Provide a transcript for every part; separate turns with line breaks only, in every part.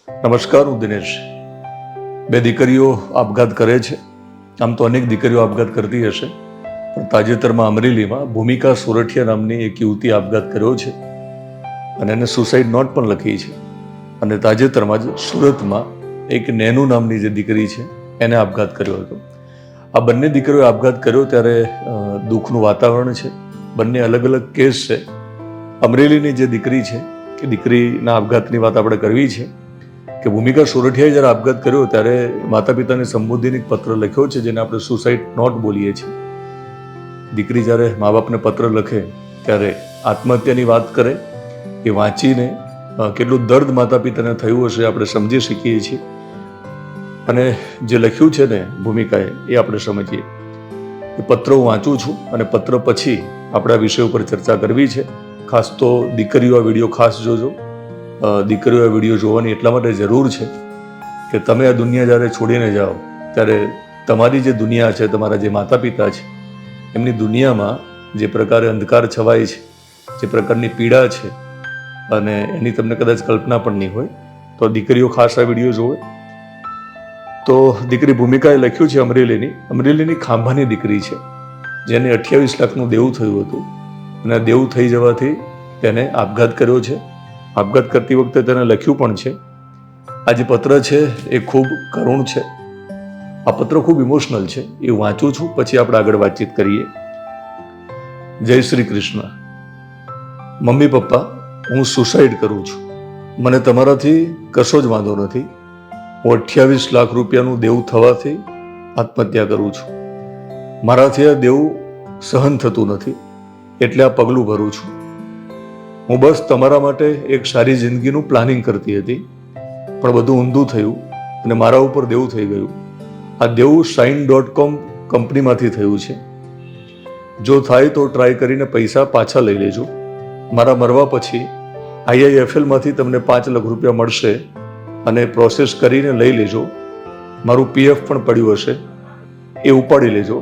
નમસ્કાર, હું દિનેશ. બે દીકરીઓ આપઘાત કરે છે. આમ તો અનેક દીકરીઓ આપઘાત કરતી હશે, પણ તાજેતરમાં અમરેલીમાં ભૂમિકા સોરઠિયા નામની એક યુવતી આપઘાત કર્યો છે અને એને સુસાઇડ નોટ પણ લખી છે. અને તાજેતરમાં જ સુરતમાં એક નેનુ નામની જે દીકરી છે એને આપઘાત કર્યો હતો. આ બંને દીકરીઓએ આપઘાત કર્યો ત્યારે દુઃખનું વાતાવરણ છે. બંને અલગ અલગ કેસ છે. અમરેલીની જે દીકરી છે એ દીકરીના આપઘાતની વાત આપણે કરવી છે કે ભૂમિકા સોરઠિયાએ જ્યારે આપઘાત કર્યો ત્યારે માતા પિતાને સંબોધીને એક પત્ર લખ્યો છે, જેને આપણે સુસાઇડ નોટ બોલીએ છીએ. દીકરી જ્યારે મા બાપને પત્ર લખે ત્યારે આત્મહત્યાની વાત કરે, એ વાંચીને કેટલું દર્દ માતા પિતાને થયું હશે આપણે સમજી શકીએ છીએ. અને જે લખ્યું છે ને ભૂમિકાએ એ આપણે સમજીએ. એ પત્ર હું વાંચું છું અને પત્ર પછી આપણે આ વિષય ઉપર ચર્ચા કરવી છે. ખાસ તો દીકરીઓ આ વિડીયો ખાસ જોજો. દીકરીઓ આ વિડીયો જોવાની એટલા માટે જરૂર છે કે તમે આ દુનિયા જ્યારે છોડીને જાઓ ત્યારે તમારી જે દુનિયા છે, તમારા જે માતા પિતા છે, એમની દુનિયામાં જે પ્રકારે અંધકાર છવાય છે, જે પ્રકારની પીડા છે, અને એની તમને કદાચ કલ્પના પણ નહીં હોય. તો દીકરીઓ ખાસ આ વિડીયો જોવે. તો દીકરી ભૂમિકાએ લખ્યું છે અમરેલીની ખાંભાની દીકરી છે, જેને 28 લાખનું દેવું થયું હતું અને દેવું થઈ જવાથી તેને આપઘાત કર્યો છે. આપઘાત કરતી વખતે તેને લખ્યું પણ છે. આ જે પત્ર છે એ ખૂબ કરુણ છે. આ પત્ર ખૂબ ઇમોશનલ છે. એ વાંચું છું, પછી આપણે આગળ વાતચીત કરીએ. જય શ્રી કૃષ્ણ. મમ્મી પપ્પા, હું સુસાઇડ કરું છું. મને તમારાથી કશો જ વાંધો નથી. હું 28 લાખ રૂપિયાનું દેવું થવાથી આત્મહત્યા કરું છું. મારાથી આ દેવું સહન થતું નથી, એટલે આ પગલું ભરું છું. હું બસ તમારા માટે એક સારી જિંદગીનું પ્લાનિંગ કરતી હતી, પણ બધું ઊંધું થયું અને મારા ઉપર દેવું થઈ ગયું. આ દેવું Shine.com કંપનીમાંથી થયું છે. જો થાય તો ટ્રાય કરીને પૈસા પાછા લઈ લેજો. મારા મરવા પછી IIFL માંથી તમને 5 લાખ રૂપિયા મળશે અને પ્રોસેસ કરીને લઈ લેજો. મારું PF પણ પડ્યું હશે, એ ઉપાડી લેજો.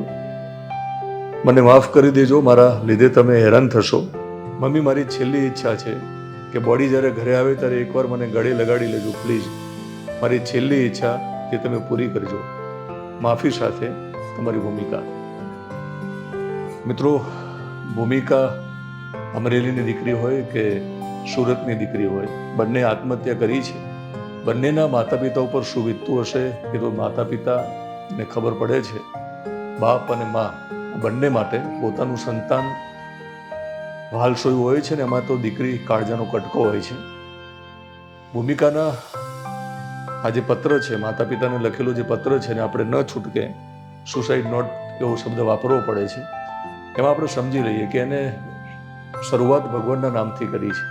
મને માફ કરી દેજો, મારા લીધે તમે હેરાન થશો. મમ્મી, મારી છેલ્લી ઈચ્છા છે કે બોડી જ્યારે ઘરે આવે ત્યારે એકવાર મને ગળે લગાડી લેજો પ્લીઝ. મારી છેલ્લી ઈચ્છા તે તમે પૂરી કરજો. માફી સાથે, તમારી ભૂમિકા. મિત્રો, ભૂમિકા અમરેલીની દીકરી હોય કે સુરતની દીકરી હોય, બંને આત્મહત્યા કરી છે. બંનેના માતા પિતા ઉપર શું વીતતું હશે એ તો માતા પિતાને ખબર પડે છે. બાપ અને મા બંને માટે પોતાનું સંતાન વાલસોયું હોય છે ને એમાં તો દીકરી કાળજાનો કટકો હોય છે. ભૂમિકાના આ જે પત્ર છે, માતા પિતાને લખેલો જે પત્ર છે ને આપણે ન છૂટકે સુસાઇડ નોટ એવો શબ્દ વાપરવો પડે છે. એમાં આપણે સમજી લઈએ કે એને શરૂઆત ભગવાનના નામથી કરી છે.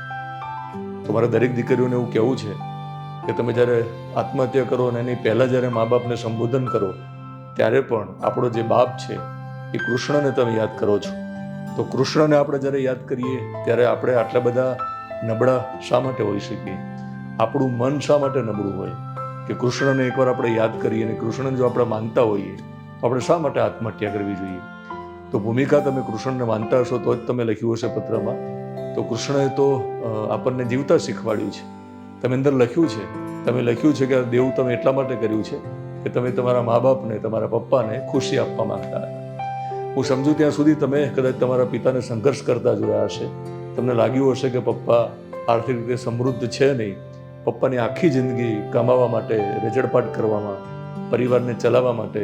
તો મારા દરેક દીકરીઓને એવું કહેવું છે કે તમે જ્યારે આત્મહત્યા કરો અને એની પહેલાં જ્યારે મા બાપને સંબોધન કરો ત્યારે પણ આપણો જે બાપ છે એ કૃષ્ણને તમે યાદ કરો છો. તો કૃષ્ણને આપણે જ્યારે યાદ કરીએ ત્યારે આપણે આટલા બધા નબળા શા માટે હોઈ શકીએ? આપણું મન શા માટે નબળું હોય કે કૃષ્ણને એકવાર આપણે યાદ કરીએ અને કૃષ્ણને જો આપણે માનતા હોઈએ તો આપણે શા માટે આત્મહત્યા કરવી જોઈએ? તો ભૂમિકા, તમે કૃષ્ણને માનતા હશો તો જ તમે લખ્યું હશે પત્રમાં. તો કૃષ્ણએ તો આપણને જીવતા શીખવાડ્યું છે. તમે અંદર લખ્યું છે, તમે લખ્યું છે કે આ દેવું તમે એટલા માટે કર્યું છે કે તમે તમારા મા બાપને, તમારા પપ્પાને ખુશી આપવા માંગતા હતા. હું સમજુ ત્યાં સુધી તમે કદાચ તમારા પિતાને સંઘર્ષ કરતા જોયા હશે. તમને લાગ્યું હશે કે પપ્પા આર્થિક રીતે સમૃદ્ધ છે નહીં. પપ્પાની આખી જિંદગી કમાવા માટે, રેજડપાટ કરવામાં, પરિવારને ચલાવવા માટે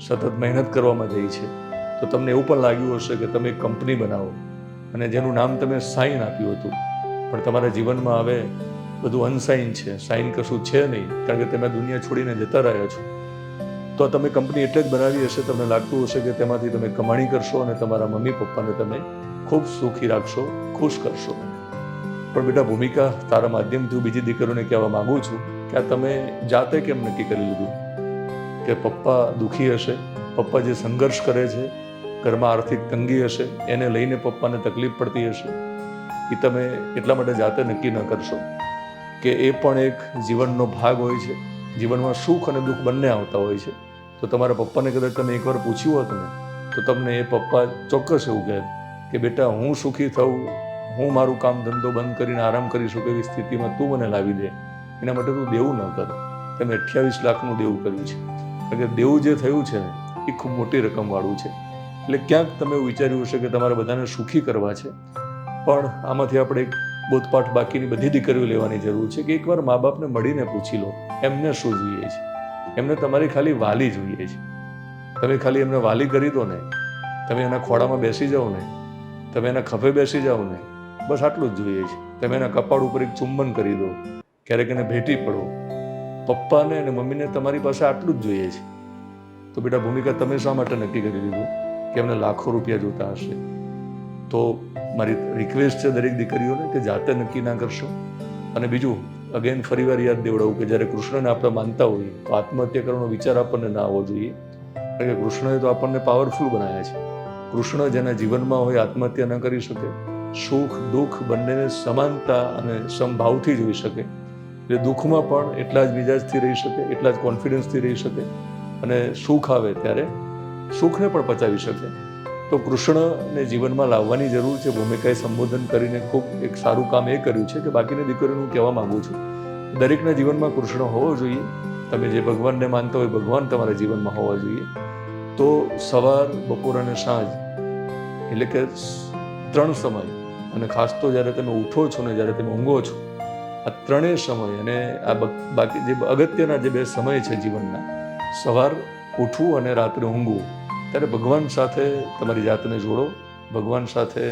સતત મહેનત કરવામાં જઈ છે. તો તમને એવું પણ લાગ્યું હશે કે તમે એક કંપની બનાવો અને જેનું નામ તમે સાઇન આપ્યું હતું, પણ તમારા જીવનમાં હવે બધું અનસાઇન છે. સાઇન કશું છે નહીં, કારણ કે તમે દુનિયા છોડીને જતા રહ્યા છો. તો તમે કંપની એટલે જ બનાવી હશે, તમને લાગતું હશે કે તેમાંથી તમે કમાણી કરશો અને તમારા મમ્મી પપ્પાને તમે ખૂબ સુખી રાખશો, ખુશ કરશો. પણ બેટા ભૂમિકા, તારા માધ્યમથી હું બીજી દીકરીઓને કહેવા માંગુ છું કે આ તમે જાતે કેમ નક્કી કરી લીધું કે પપ્પા દુઃખી હશે, પપ્પા જે સંઘર્ષ કરે છે, ઘરમાં આર્થિક તંગી હશે, એને લઈને પપ્પાને તકલીફ પડતી હશે, એ તમે એટલા માટે જાતે નક્કી ન કરશો કે એ પણ એક જીવનનો ભાગ હોય છે. જીવનમાં સુખ અને દુઃખ બંને આવતા હોય છે. તો તમારા પપ્પાને કદાચ તમે એકવાર પૂછ્યું હોત ને તો તમને એ પપ્પા ચોક્કસ એવું કહે કે બેટા, હું સુખી થઉં, હું મારું કામ ધંધો બંધ કરીને આરામ કરી શકું એવી સ્થિતિમાં તું મને લાવી દે, એના માટે તું દેવું ન કર. તમે 28 લાખનું દેવું કર્યું છે. કારણ કે દેવું જે થયું છે ને એ ખૂબ મોટી રકમવાળું છે. એટલે ક્યાંક તમે એવું વિચાર્યું હશે કે તમારે બધાને સુખી કરવા છે, પણ આમાંથી આપણે એક બોધપાઠ બાકીની બધી દીકરીઓ લેવાની જરૂર છે કે એકવાર મા બાપને મળીને પૂછી લો એમને શું જોઈએ છે. એમને તમારી ખાલી વાલી જોઈએ છે. તમે ખાલી એમને વાલી કરી દો ને, તમે એના ખોળામાં બેસી જાઓ ને, તમે એના ખભે બેસી જાઓ ને, બસ આટલું જ જોઈએ છે. તમે એના કપાળ ઉપર એક ચુંબન કરી દો, ક્યારેક એને ભેટી પડો. પપ્પાને અને મમ્મીને તમારી પાસે આટલું જ જોઈએ છે. તો બેટા ભૂમિકા તમે શા માટે નક્કી કરી લીધું કે એમને લાખો રૂપિયા જોતા હશે? તો મારી રિક્વેસ્ટ છે દરેક દીકરીઓને કે જાતે નક્કી ના કરશો. અને બીજું અગેન ફરીવાર યાદ દેવડાવું કે જ્યારે કૃષ્ણને આપણે માનતા હોઈએ તો આત્મહત્યા કરવાનો વિચાર આપણને ના આવવો જોઈએ. કારણ કે કૃષ્ણએ તો આપણને પાવરફુલ બનાવ્યા છે. કૃષ્ણ જેના જીવનમાં હોય આત્મહત્યા ન કરી શકે, સુખ દુઃખ બંનેને સમાનતા અને સમભાવથી જોઈ શકે. એટલે દુઃખમાં પણ એટલા જ મિજાજથી રહી શકે, એટલા જ કોન્ફિડન્સથી રહી શકે, અને સુખ આવે ત્યારે સુખને પણ પચાવી શકે. તો કૃષ્ણને જીવનમાં લાવવાની જરૂર છે. ભૂમિકાએ સંબોધન કરીને ખૂબ એક સારું કામ એ કર્યું છે કે બાકીની દીકરીઓને હું કહેવા માંગુ છું, દરેકના જીવનમાં કૃષ્ણ હોવો જોઈએ. તમે જે ભગવાનને માનતા હોય ભગવાન તમારા જીવનમાં હોવા જોઈએ. તો સવાર, બપોર અને સાંજ એટલે કે 3 સમય, અને ખાસ તો જ્યારે તમે ઉઠો છો ને જ્યારે તમે ઊંઘો છો, આ 3 સમય અને આ બાકી જે અગત્યના જે 2 સમય છે જીવનના, સવાર ઉઠવું અને રાત્રે ઊંઘવું, ત્યારે ભગવાન સાથે તમારી જાતને જોડો. ભગવાન સાથે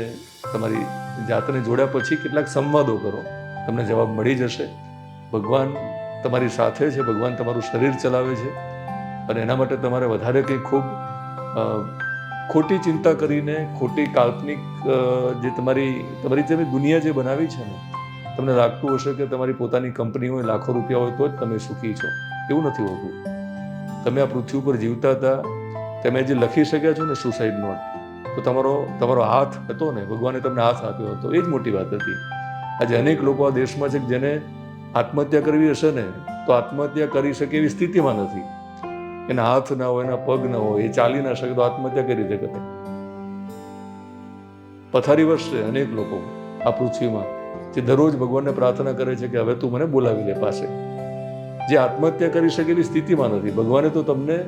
તમારી જાતને જોડ્યા પછી કેટલાક સંવાદો કરો, તમને જવાબ મળી જશે. ભગવાન તમારી સાથે છે, ભગવાન તમારું શરીર ચલાવે છે, અને એના માટે તમારે વધારે કંઈ ખૂબ ખોટી ચિંતા કરીને, ખોટી કાલ્પનિક જે તમારી જે દુનિયા જે બનાવી છે ને, તમને લાગતું હશે કે તમારી પોતાની કંપની હોય, લાખો રૂપિયા હોય તો જ તમે સુખી છો. એવું નથી હોતું. તમે આ પૃથ્વી ઉપર જીવતા હતા, તમે જે લખી શક્યા છો ને સુસાઇડ નોટ, તો તમારો હાથ હતો ને, ભગવાને તમને હાથ આપ્યો હતો, એ જ મોટી વાત હતી. આજે અનેક લોકો આ દેશમાં છે કે જેને આત્મહત્યા કરવી હશે ને તો આત્મહત્યા કરી શકે એવી સ્થિતિમાં નથી. એના હાથ ના હોય, એના પગ ના હોય, એ ચાલી ના શકે તો આત્મહત્યા કરી રીતે કરે? પથારી વર્ષે અનેક લોકો આ પૃથ્વીમાં જે દરરોજ ભગવાનને પ્રાર્થના કરે છે કે હવે તું મને બોલાવી લે પાસે, જે આત્મહત્યા કરી શકે એવી સ્થિતિમાં નથી. ભગવાને તો તમને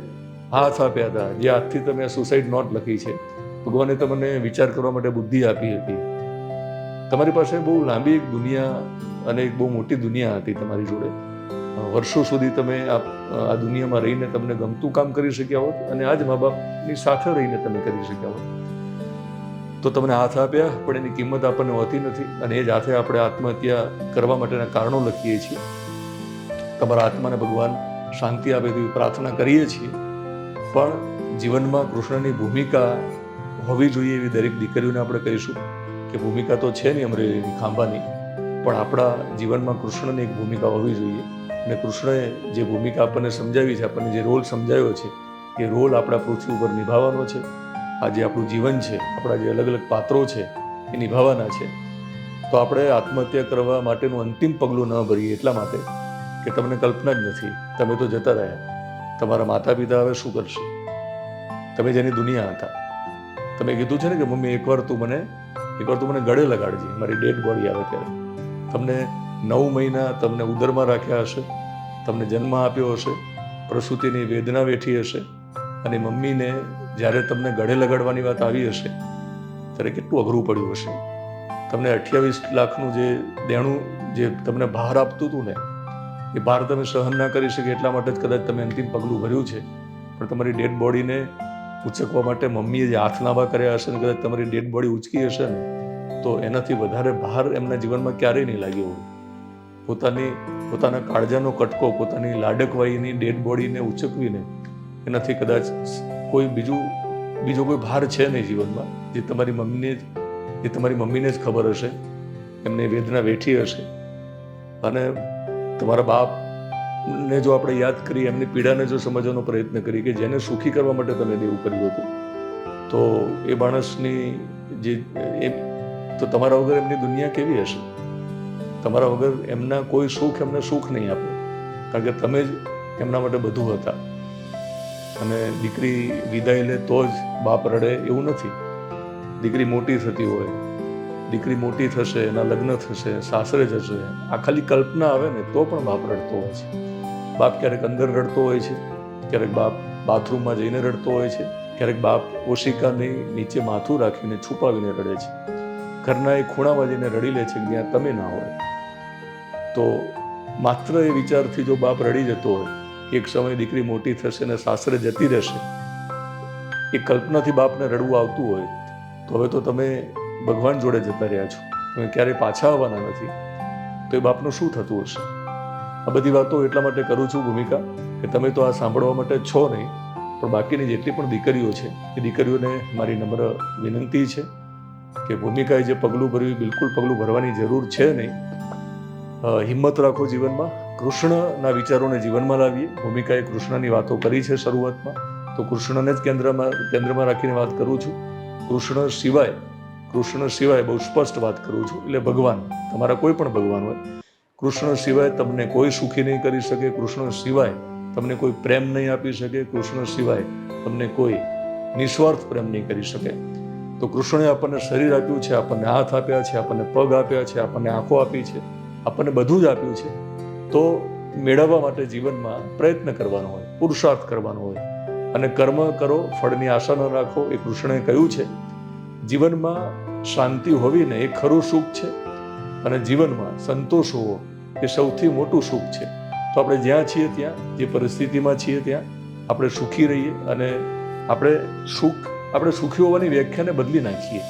હાથ આપ્યા હતા, જે હાથથી તમે સુસાઇડ નોટ લખી છે. ભગવાને તમને વિચાર કરવા માટે બુદ્ધિ આપી હતી. તમારી પાસે બહુ લાંબી એક દુનિયા અને એક બહુ મોટી દુનિયા હતી તમારી જોડે. વર્ષો સુધી તમે આ દુનિયામાં રહીને તમને ગમતું કામ કરી શક્યા હોત, અને આ જ મા બાપની સાથે રહીને તમે કરી શક્યા હોત. તો તમને હાથ આપ્યા, પણ એની કિંમત આપણને હોતી નથી, અને એ જ હાથે આપણે આત્મહત્યા કરવા માટેના કારણો લખીએ છીએ. તમારા આત્માને ભગવાન શાંતિ આપે તેવી પ્રાર્થના કરીએ છીએ. પણ જીવનમાં કૃષ્ણની ભૂમિકા હોવી જોઈએ એવી દરેક દીકરીઓને આપણે કહીશું કે ભૂમિકા તો છે નહીં અમરેલીની ખાંભાની, પણ આપણા જીવનમાં કૃષ્ણની એક ભૂમિકા હોવી જોઈએ. અને કૃષ્ણએ જે ભૂમિકા આપણને સમજાવી છે, આપણને જે રોલ સમજાવ્યો છે, એ રોલ આપણા પૃથ્વી ઉપર નિભાવવાનો છે. આ જે આપણું જીવન છે, આપણા જે અલગ અલગ પાત્રો છે એ નિભાવવાના છે. તો આપણે આત્મહત્યા કરવા માટેનું અંતિમ પગલું ન ભરીએ એટલા માટે કે તમને કલ્પના જ નથી, તમે તો જતા રહ્યા. તમારા માતા પિતા હવે શું કરશે? તમે જેની દુનિયા હતા, તમે કીધું છે ને કે મમ્મી એકવાર તું મને ગળે લગાડજે મારી ડેડ બોડી આવે ત્યારે. તમને 9 મહિના તમને ઉદરમાં રાખ્યા હશે, તમને જન્મ આપ્યો હશે, પ્રસૂતિની વેદના વેઠી હશે, અને મમ્મીને જ્યારે તમને ગળે લગાડવાની વાત આવી હશે ત્યારે કેટલું અઘરું પડ્યું હશે. તમને 28 લાખનું જે દેણું જે તમને ભાર આપતું હતું ને, એ ભાર તમે સહન ના કરી શકે એટલા માટે જ કદાચ તમે અંતિમ પગલું ભર્યું છે. પણ તમારી ડેડ બોડીને ઉચકવા માટે મમ્મીએ જે હાથ લાંબા કર્યા હશે ને કદાચ તમારી ડેડ બોડી ઉચકી હશે ને, તો એનાથી વધારે ભાર એમના જીવનમાં ક્યારેય નહીં લાગ્યો હોય. પોતાના કાળજાનો કટકો, પોતાની લાડકવાઈની ડેડ બોડીને ઉચકવીને એનાથી કદાચ કોઈ બીજો કોઈ ભાર છે નહીં જીવનમાં, જે તમારી મમ્મીને જ ખબર હશે, એમને વેદના વેઠી હશે. અને તમારા બાપને જો આપણે યાદ કરીએ, એમની પીડાને જો સમજવાનો પ્રયત્ન કરીએ કે જેને સુખી કરવા માટે તમે દેવું કર્યું હતું, તો એ માણસની તો તમારા વગર એમની દુનિયા કેવી હશે? તમારા વગર એમના કોઈ એમને સુખ નહીં આપે, કારણ કે તમે જ એમના માટે બધું હતા. અને દીકરી વિદાય લે તો જ બાપ રડે એવું નથી. દીકરી મોટી થતી હોય, દીકરી મોટી થશે, એના લગ્ન થશે, સાસરે જશે, આ ખાલી કલ્પના આવે ને તો પણ બાપ રડતો હોય છે. બાપ ક્યારેક અંદર રડતો હોય છે, ક્યારેક બાપ બાથરૂમમાં જઈને રડતો હોય છે, ક્યારેક બાપ ઓશિકાની નીચે માથું રાખીને છુપાવીને રડે છે. ઘરના એ ખૂણામાં જઈને રડી લે છે જ્યાં તમે ના હોય. તો માત્ર એ વિચારથી જો બાપ રડી જતો હોય કે એક સમય દીકરી મોટી થશે ને સાસરે જતી રહેશે, એ કલ્પનાથી બાપને રડવું આવતું હોય તો હવે તો તમે ભગવાન જોડે જતા રહ્યા છો, તમે ક્યારેય પાછા આવવાના નથી. તો એ બાપનું શું થતું હશે? આ બધી વાતો એટલા માટે કરું છું ભૂમિકા, કે તમે તો આ સાંભળવા માટે છો નહીં, પણ બાકીની જેટલી પણ દીકરીઓ છે એ દીકરીઓને મારી નમ્ર વિનંતી છે કે ભૂમિકાએ જે પગલું ભર્યું બિલકુલ પગલું ભરવાની જરૂર છે નહીં. હિંમત રાખો જીવનમાં, કૃષ્ણના વિચારોને જીવનમાં લાવીએ. ભૂમિકાએ કૃષ્ણની વાતો કરી છે શરૂઆતમાં, તો કૃષ્ણને જ કેન્દ્રમાં રાખીને વાત કરું છું. કૃષ્ણ સિવાય બહુ સ્પષ્ટ વાત કરું છું, એટલે ભગવાન, તમારા કોઈ પણ ભગવાન હોય, કૃષ્ણ સિવાય તમને કોઈ સુખી નહીં કરી શકે, કૃષ્ણ સિવાય તમને કોઈ પ્રેમ નહીં આપી શકે, કૃષ્ણ સિવાય તમને કોઈ નિસ્વાર્થ પ્રેમ નહીં કરી શકે. તો કૃષ્ણે આપણને શરીર આપ્યું છે, આપણને હાથ આપ્યા છે, આપણને પગ આપ્યા છે, આપણને આંખો આપી છે, આપણને બધું જ આપ્યું છે. તો મેળવવા માટે જીવનમાં પ્રયત્ન કરવાનો હોય, પુરુષાર્થ કરવાનો હોય, અને કર્મ કરો, ફળની આશા ન રાખો. એ કૃષ્ણએ કહ્યું છે. જીવનમાં શાંતિ હોવી ને એ ખરું સુખ છે, અને જીવનમાં સંતોષ હોવો એ સૌથી મોટું સુખ છે. તો આપણે જ્યાં છીએ ત્યાં, જે પરિસ્થિતિમાં છીએ ત્યાં આપણે સુખી રહીએ, અને આપણે સુખી હોવાની વ્યાખ્યાને બદલી નાખીએ.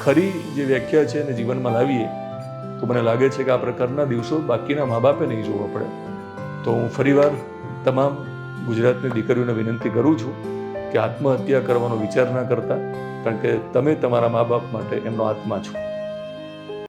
ખરી જે વ્યાખ્યા છે એને જીવનમાં લાવીએ તો મને લાગે છે કે આ પ્રકારના દિવસો બાકીના મા બાપે નહીં જોવા પડે. તો હું ફરીવાર તમામ ગુજરાતની દીકરીઓને વિનંતી કરું છું કે આત્મહત્યા કરવાનો વિચાર ના કરતા, કારણ કે તમે તમારા મા બાપ માટે એમનો આત્મા છો.